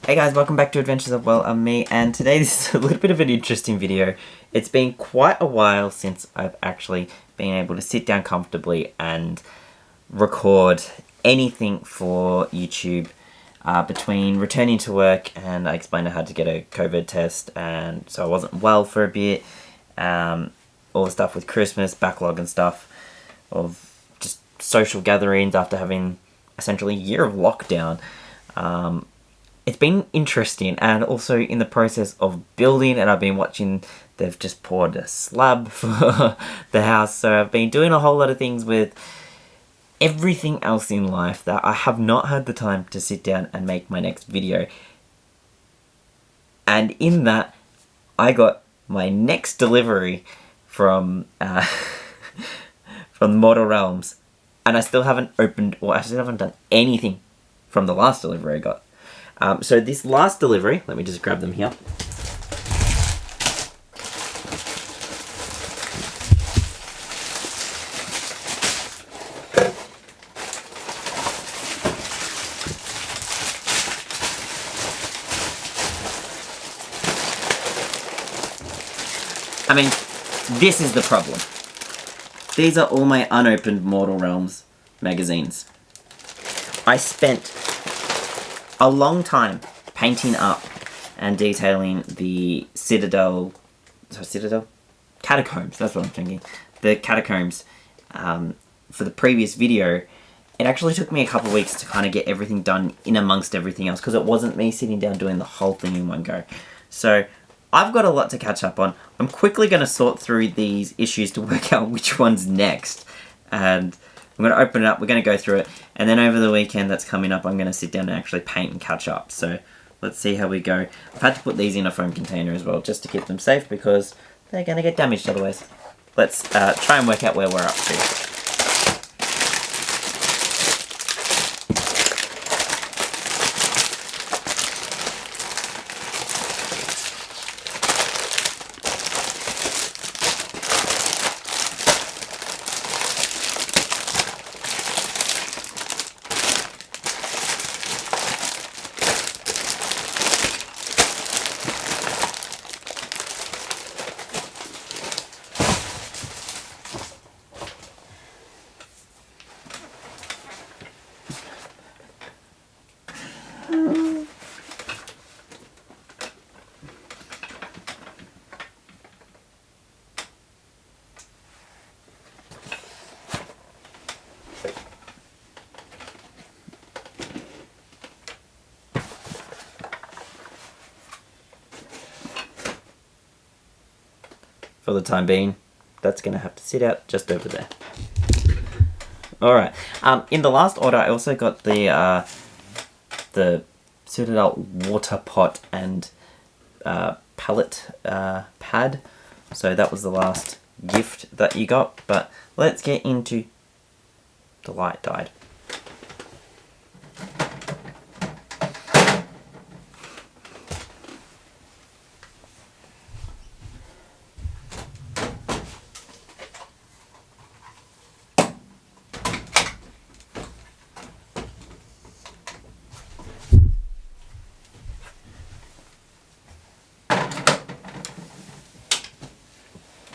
Hey guys, welcome back to Adventures of Well, I'm me, and today this is a little bit of an interesting video. It's been quite a while since I've actually been able to sit down comfortably and record anything for YouTube. Between returning to work and I explained I had to get a COVID test, and so I wasn't well for a bit. All the stuff with Christmas, backlog and stuff of just social gatherings after having essentially a year of lockdown. It's been interesting, and also in the process of building, and I've been watching, they've just poured a slab for the house, so I've been doing a whole lot of things with everything else in life that I have not had the time to sit down and make my next video. And in that, I got my next delivery from from Mortal Realms, and I still haven't opened, or I still haven't done anything from the last delivery I got. So this last delivery, let me just grab them here. I mean, this is the problem. These are all my unopened Mortal Realms magazines. I spent a long time painting up and detailing the catacombs, that's what I'm thinking. The catacombs for the previous video. It actually took me a couple of weeks to kind of get everything done in amongst everything else, because it wasn't me sitting down doing the whole thing in one go. So I've got a lot to catch up on. I'm quickly going to sort through these issues to work out which one's next. And I'm going to open it up, we're going to go through it, and then over the weekend that's coming up, I'm going to sit down and actually paint and catch up. So let's see how we go. I've had to put these in a foam container as well, just to keep them safe, because they're going to get damaged otherwise. Let's try and work out where we're up to. For the time being, that's going to have to sit out just over there. Alright, in the last order I also got the Citadel water pot and palette pad. So that was the last gift that you got, but let's get into the light died.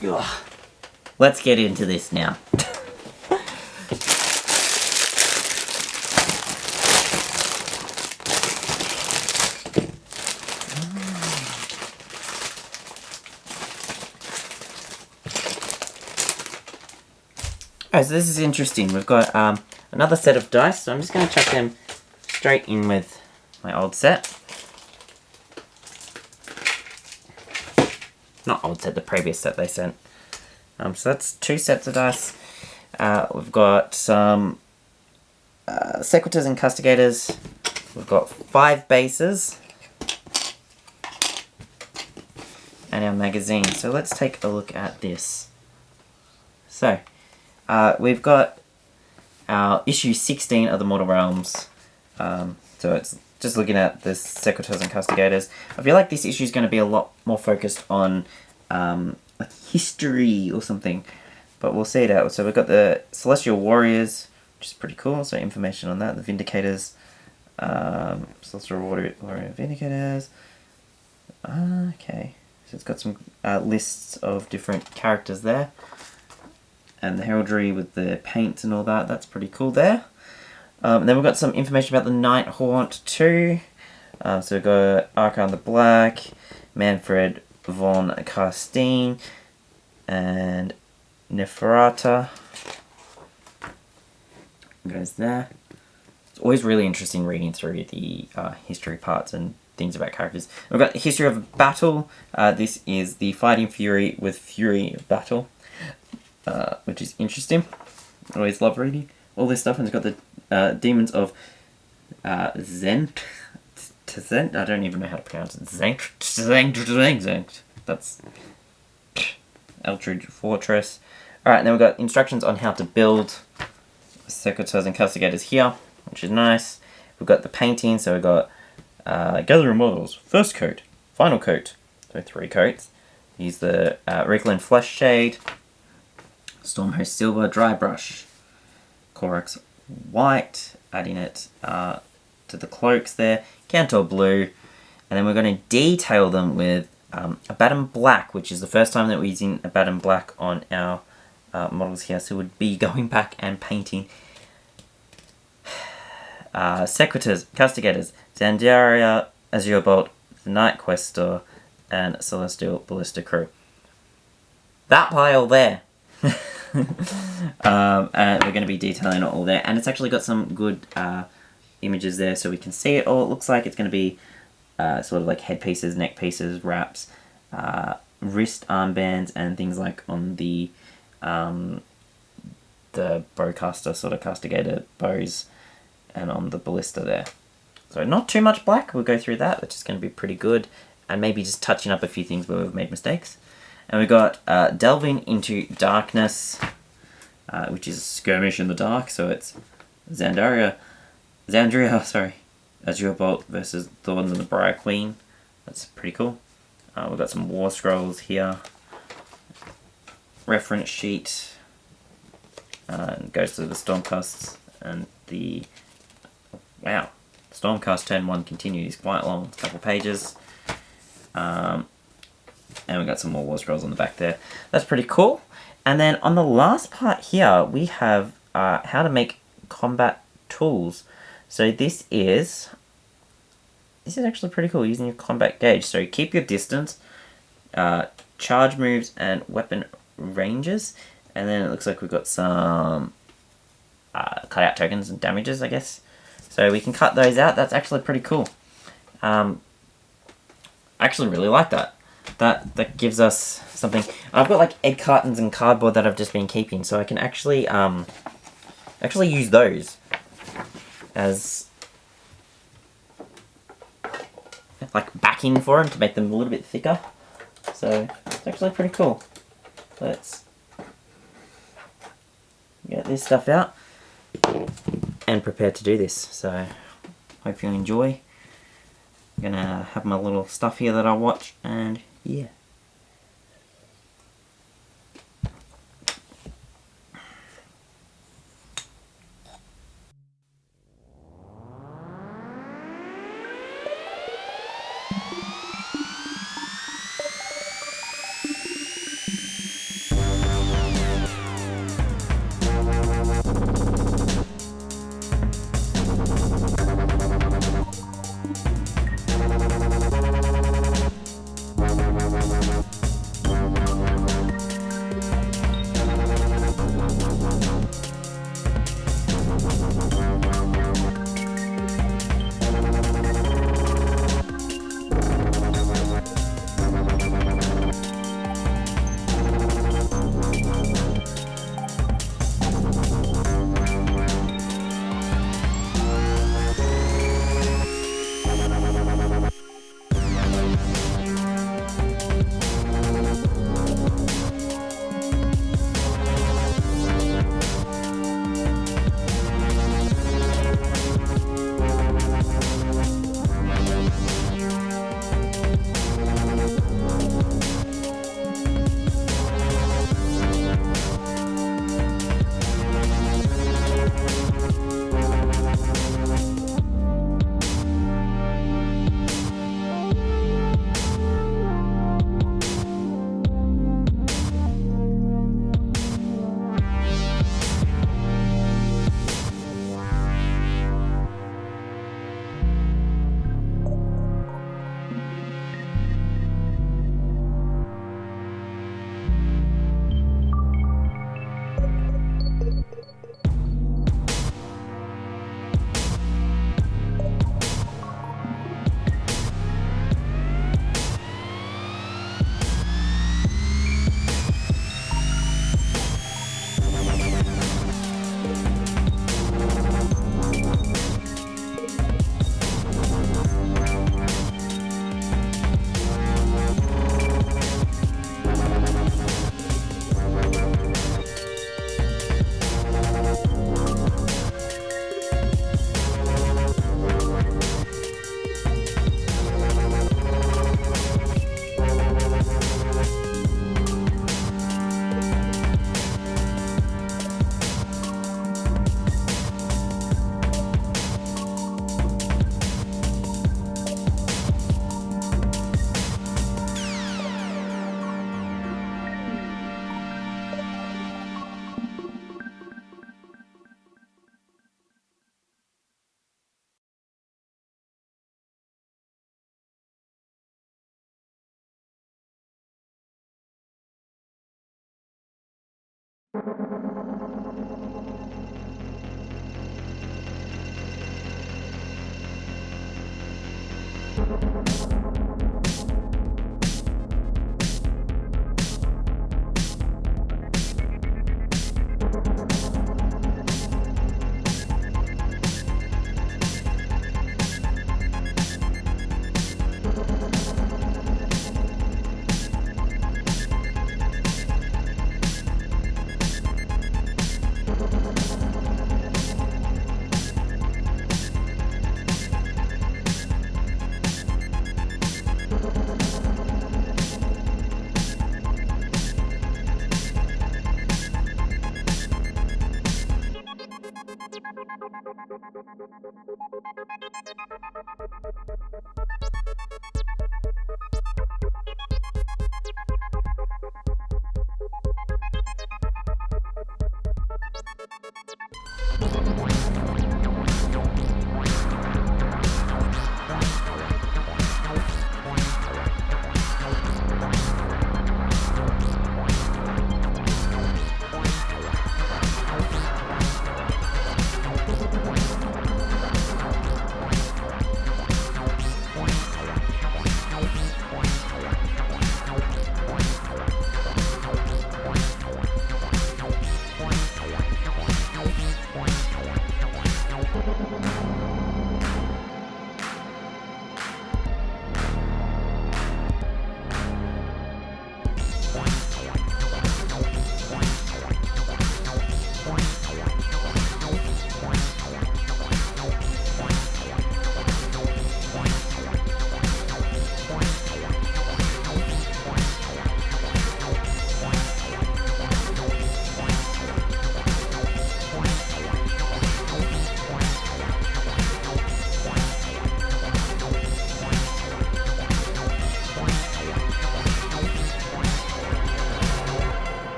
Ugh. Let's get into this now. Alright, so this is interesting. We've got another set of dice, so I'm just going to chuck them straight in with my old set. Not old set, the previous set they sent. So that's 2 sets of dice. We've got some Sequitors and Castigators. We've got 5 bases. And our magazine. So let's take a look at this. So, we've got our issue 16 of the Mortal Realms. So it's just looking at the Sequitors and Castigators. I feel like this issue is going to be a lot more focused on like history or something, but we'll see it out. So we've got the Celestial Warriors, which is pretty cool, so information on that. The Vindicators, Sorcerer Warrior Vindicators. Okay, so it's got some lists of different characters there. And the heraldry with the paints and all that, that's pretty cool there. Then we've got some information about the Night Haunt too. So we've got Archon the Black, Manfred von Carstein, and Neferata. Goes there. It's always really interesting reading through the history parts and things about characters. We've got the history of battle. This is the Fighting Fury with Fury of Battle, which is interesting. Always love reading all this stuff. And it's got the Demons of Zent. I don't even know how to pronounce it. Zent. That's Eldritch Fortress. Alright, then we've got instructions on how to build Secateurs and Castigators here, which is nice. We've got the painting, so we've got Gather Models, first coat, final coat, so 3 coats. Use the Reikland Flesh Shade, Stormhost Silver Dry Brush, Corax White, adding it to the cloaks there, Cantor Blue, and then we're going to detail them with Abaddon Black, which is the first time that we're using Abaddon Black on our models here, so we'd be going back and painting Secateurs, Castigators, Zandaria, Azure Bolt, the Night Questor, and Celestial Ballista Crew. That pile there! And we're going to be detailing it all there, and it's actually got some good images there so we can see it all. It looks like it's going to be sort of like headpieces, neck pieces, wraps, wrist armbands, and things like on the bowcaster sort of castigator bows, and on the ballista there. So not too much black, we'll go through that, which is going to be pretty good, and maybe just touching up a few things where we've made mistakes. And we've got Delving into Darkness, which is Skirmish in the Dark, so it's Zandria, Azure Bolt versus Thorns and the Briar Queen. That's pretty cool. We've got some War Scrolls here, reference sheet, goes to the Stormcasts, and the, wow, Stormcast turn 1 continued is quite long, it's a couple pages. And we've got some more War Scrolls on the back there. That's pretty cool. And then on the last part here, we have how to make combat tools. So this is actually pretty cool, using your combat gauge. So keep your distance, charge moves, and weapon ranges. And then it looks like we've got some cutout tokens and damages, I guess. So we can cut those out. That's actually pretty cool. I actually really like that. That gives us something. I've got like egg cartons and cardboard that I've just been keeping, so I can actually use those as like backing for them to make them a little bit thicker. So it's actually pretty cool. Let's get this stuff out and prepare to do this. So hope you enjoy. I'm gonna have my little stuff here that I watch, and yeah.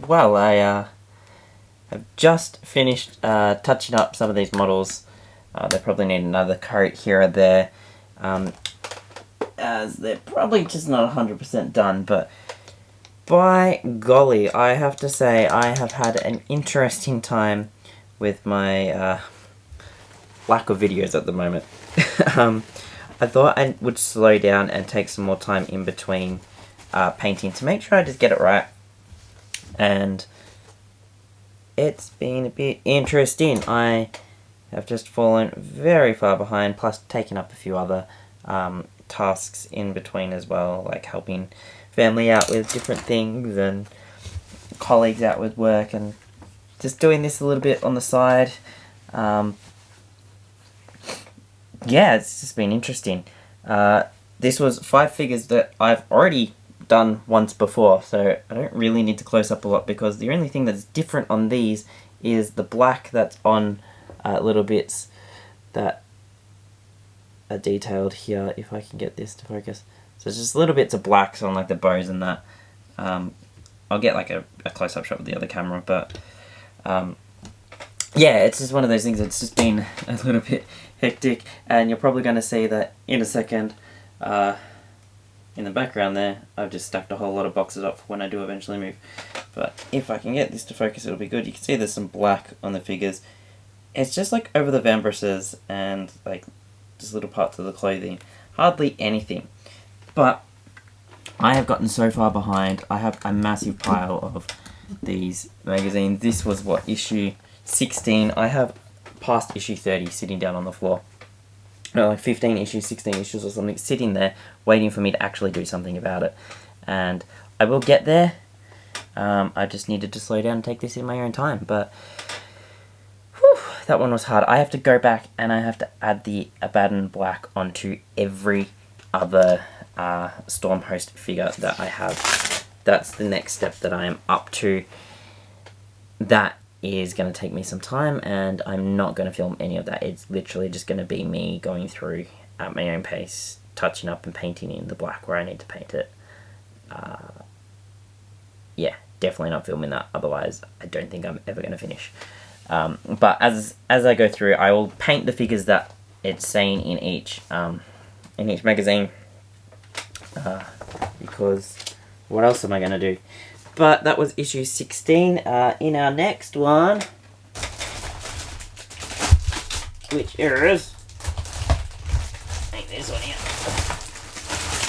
well, I have just finished touching up some of these models. They probably need another coat here or there, as they're probably just not 100% done, but by golly, I have to say I have had an interesting time with my lack of videos at the moment. I thought I would slow down and take some more time in between painting to make sure I just get it right, and it's been a bit interesting. I have just fallen very far behind, plus taking up a few other tasks in between as well, like helping family out with different things and colleagues out with work, and just doing this a little bit on the side. Yeah, it's just been interesting. This was 5 figures that I've already done once before, so I don't really need to close up a lot, because the only thing that's different on these is the black that's on little bits that are detailed here, if I can get this to focus. So it's just little bits of blacks on like the bows and that. I'll get like a close-up shot with the other camera, but yeah, it's just one of those things. It's just been a little bit hectic, and you're probably going to see that in a second. In the background there, I've just stacked a whole lot of boxes up for when I do eventually move. But if I can get this to focus, it'll be good. You can see there's some black on the figures. It's just like over the vambraces and like just little parts of the clothing. Hardly anything. But I have gotten so far behind. I have a massive pile of these magazines. This was what, issue 16. I have past issue 30 sitting down on the floor. No, like 15 issues, 16 issues or something sitting there waiting for me to actually do something about it. And I will get there. I just needed to slow down and take this in my own time. But whew, that one was hard. I have to go back and I have to add the Abaddon Black onto every other Stormhost figure that I have. That's the next step that I am up to. That is going to take me some time, and I'm not going to film any of that. It's literally just going to be me going through at my own pace, touching up and painting in the black where I need to paint it. Yeah, definitely not filming that, otherwise I don't think I'm ever going to finish. But as I go through, I will paint the figures that it's saying in each magazine, because what else am I going to do? But that was issue 16. In our next one, which is, take this one here,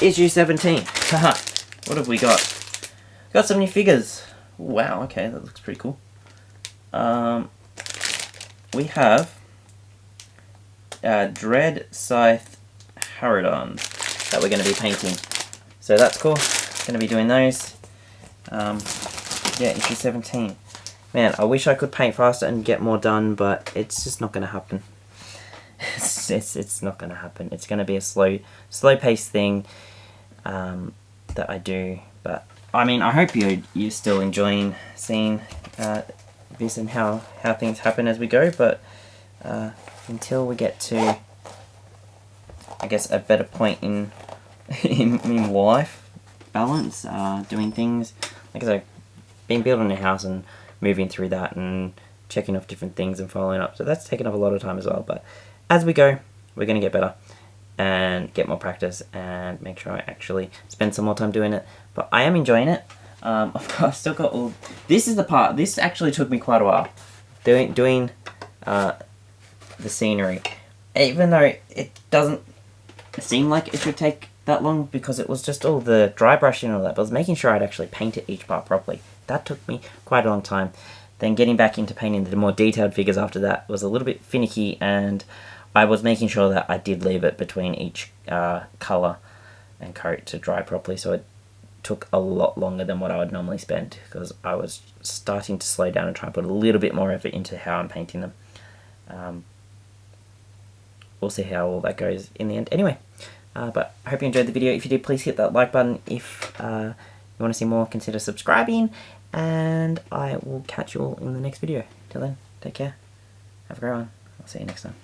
issue 17. Haha, what have we got? Got some new figures. Wow, okay, that looks pretty cool. We have Dread Scythe Harridon that we're going to be painting. So that's cool. Going to be doing those. Yeah, issue 17. Man, I wish I could paint faster and get more done, but it's just not going to happen. It's not going to happen. It's going to be a slow paced thing that I do. But I mean, I hope you're still enjoying seeing this and how things happen as we go. But until we get to, I guess, a better point in life balance, doing things. Like I said, been building a house and moving through that and checking off different things and following up. So that's taken up a lot of time as well. But as we go, we're going to get better and get more practice and make sure I actually spend some more time doing it. But I am enjoying it. I've still got all... This is the part... This actually took me quite a while. Doing the scenery. Even though it doesn't seem like it should take that long, because it was just all the dry brushing and all that, but I was making sure I'd actually painted each part properly. That took me quite a long time. Then getting back into painting the more detailed figures after that was a little bit finicky, and I was making sure that I did leave it between each colour and coat to dry properly, so it took a lot longer than what I would normally spend, because I was starting to slow down and try and put a little bit more effort into how I'm painting them. We'll see how all that goes in the end. Anyway, but I hope you enjoyed the video. If you did, please hit that like button. If you want to see more, consider subscribing, and I will catch you all in the next video. Till then, take care. Have a great one. I'll see you next time.